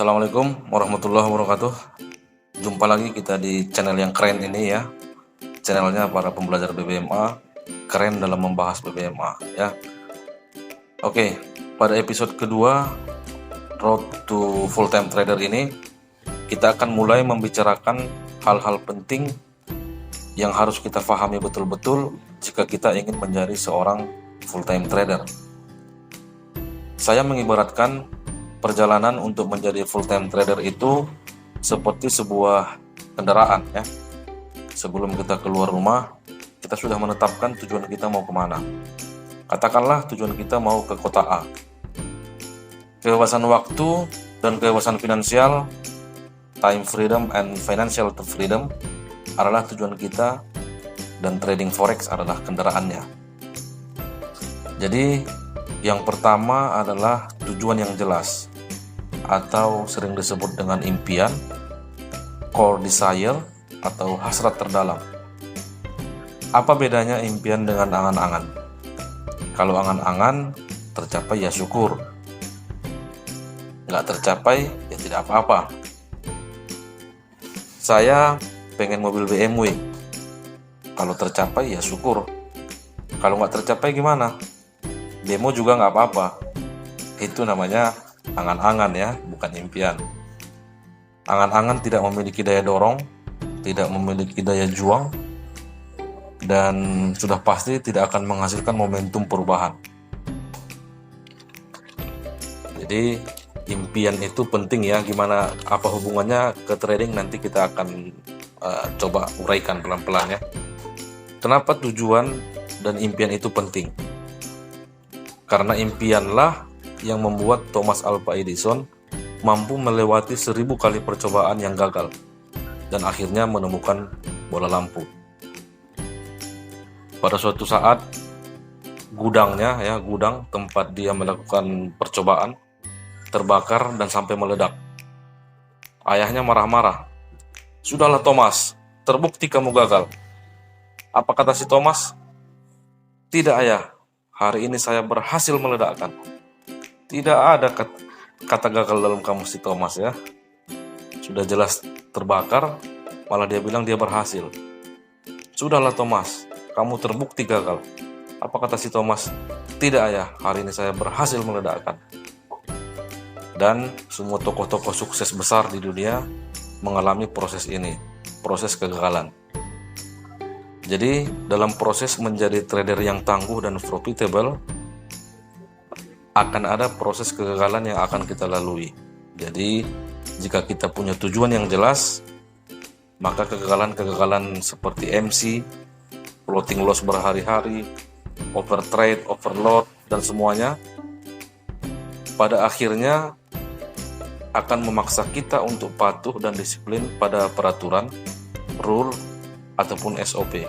Assalamualaikum warahmatullahi wabarakatuh. Jumpa lagi kita di channel yang keren ini ya. Channelnya para pembelajar BBMA, keren dalam membahas BBMA ya. Oke, pada episode kedua Road to Full Time Trader ini kita akan mulai membicarakan hal-hal penting yang harus kita pahami betul-betul jika kita ingin menjadi seorang full time trader. Saya mengibaratkan perjalanan untuk menjadi full time trader itu seperti sebuah kendaraan ya. Sebelum kita keluar rumah, kita sudah menetapkan tujuan kita mau kemana. Katakanlah tujuan kita mau ke kota A. Kebebasan waktu dan kebebasan finansial, time freedom and financial freedom adalah tujuan kita, dan trading forex adalah kendaraannya. Jadi yang pertama adalah tujuan yang jelas, atau sering disebut dengan impian, core desire, atau hasrat terdalam. Apa bedanya impian dengan angan-angan? Kalau angan-angan tercapai ya syukur, nggak tercapai ya tidak apa-apa. Saya pengen mobil BMW, kalau tercapai ya syukur, kalau nggak tercapai gimana? Demo juga nggak apa-apa. Itu namanya angan-angan ya, bukan impian. Angan-angan tidak memiliki daya dorong, tidak memiliki daya juang, dan sudah pasti tidak akan menghasilkan momentum perubahan. Jadi impian itu penting ya. Gimana, apa hubungannya ke trading, nanti kita akan coba uraikan pelan-pelan ya. Kenapa tujuan dan impian itu penting? Karena impianlah yang membuat Thomas Alva Edison mampu melewati 1000 kali percobaan yang gagal dan akhirnya menemukan bola lampu. Pada suatu saat gudangnya ya, gudang tempat dia melakukan percobaan terbakar dan sampai meledak. Ayahnya marah-marah. "Sudahlah Thomas, terbukti kamu gagal." Apa kata si Thomas? "Tidak ayah, hari ini saya berhasil meledakkan." Tidak ada kata gagal dalam kamus si Thomas ya. Sudah jelas terbakar, malah dia bilang dia berhasil. "Sudahlah Thomas, kamu terbukti gagal." Apa kata si Thomas? "Tidak ayah, hari ini saya berhasil meledakkan." Dan semua tokoh-tokoh sukses besar di dunia mengalami proses ini, proses kegagalan. Jadi dalam proses menjadi trader yang tangguh dan profitable, akan ada proses kegagalan yang akan kita lalui. Jadi jika kita punya tujuan yang jelas, maka kegagalan-kegagalan seperti MC, floating loss berhari-hari, overtrade, overload, dan semuanya pada akhirnya akan memaksa kita untuk patuh dan disiplin pada peraturan, rule, ataupun SOP.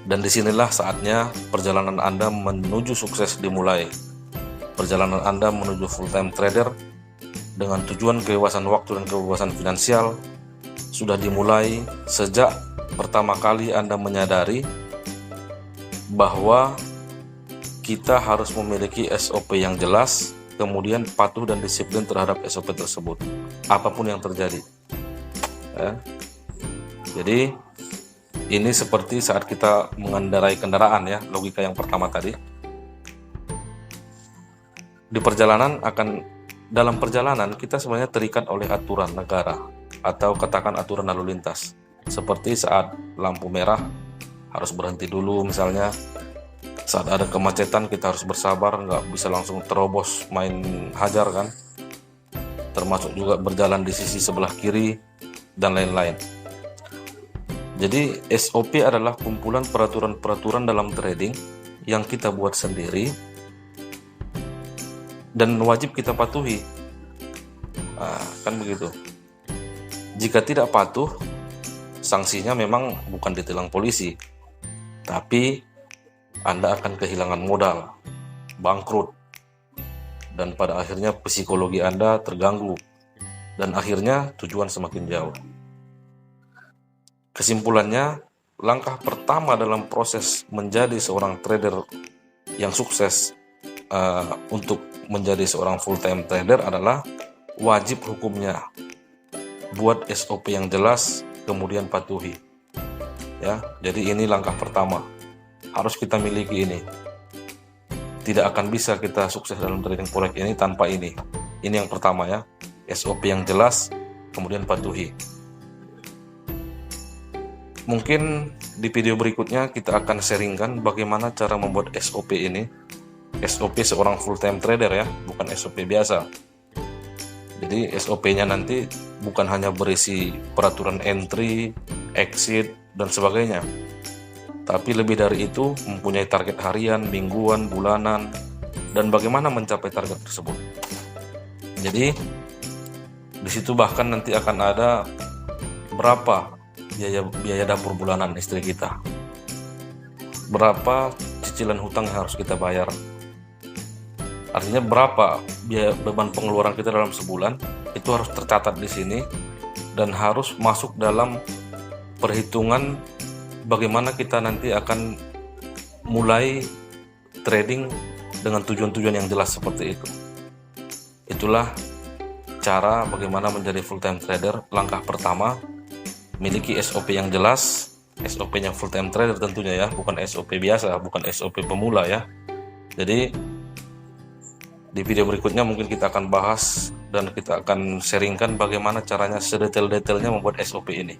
Dan disinilah saatnya perjalanan Anda menuju sukses dimulai. Perjalanan Anda menuju full-time trader dengan tujuan kebebasan waktu dan kebebasan finansial sudah dimulai sejak pertama kali Anda menyadari bahwa kita harus memiliki SOP yang jelas, kemudian patuh dan disiplin terhadap SOP tersebut, apapun yang terjadi. Ya. Jadi ini seperti saat kita mengendarai kendaraan ya, logika yang pertama tadi. Dalam perjalanan kita sebenarnya terikat oleh aturan negara atau katakan aturan lalu lintas. Seperti saat lampu merah harus berhenti dulu misalnya. Saat ada kemacetan kita harus bersabar, nggak bisa langsung terobos main hajar kan. Termasuk juga berjalan di sisi sebelah kiri dan lain-lain. Jadi SOP adalah kumpulan peraturan-peraturan dalam trading yang kita buat sendiri dan wajib kita patuhi. Kan begitu. Jika tidak patuh, sanksinya memang bukan ditilang polisi, tapi Anda akan kehilangan modal, bangkrut, dan pada akhirnya psikologi Anda terganggu, dan akhirnya tujuan semakin jauh. Kesimpulannya, langkah pertama dalam proses menjadi seorang trader yang sukses untuk menjadi seorang full time trader adalah wajib hukumnya. Buat SOP yang jelas, kemudian patuhi. Ya, jadi ini langkah pertama. Harus kita miliki ini. Tidak akan bisa kita sukses dalam trading forex ini tanpa ini. Ini yang pertama ya. SOP yang jelas, kemudian patuhi. Mungkin di video berikutnya kita akan sharingkan bagaimana cara membuat SOP ini. SOP seorang full time trader ya, bukan SOP biasa. Jadi SOP-nya nanti bukan hanya berisi peraturan entry, exit, dan sebagainya. Tapi lebih dari itu mempunyai target harian, mingguan, bulanan, dan bagaimana mencapai target tersebut. Jadi di situ bahkan nanti akan ada berapa biaya dapur bulanan istri kita, berapa cicilan hutang yang harus kita bayar, artinya berapa biaya beban pengeluaran kita dalam sebulan, itu harus tercatat di sini dan harus masuk dalam perhitungan bagaimana kita nanti akan mulai trading dengan tujuan-tujuan yang jelas seperti itu. Itulah cara bagaimana menjadi full time trader. Langkah pertama, miliki SOP yang jelas, SOP-nya full time trader tentunya ya, bukan SOP biasa, bukan SOP pemula ya. Jadi di video berikutnya mungkin kita akan bahas dan kita akan sharingkan bagaimana caranya sedetail-detailnya membuat SOP ini.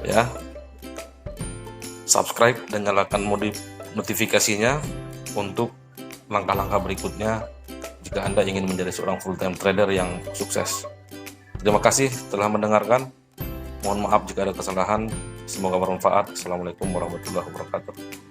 Ya. Subscribe dan nyalakan notifikasinya untuk langkah-langkah berikutnya jika Anda ingin menjadi seorang full time trader yang sukses. Terima kasih telah mendengarkan. Mohon maaf jika ada kesalahan. Semoga bermanfaat. Assalamualaikum warahmatullahi wabarakatuh.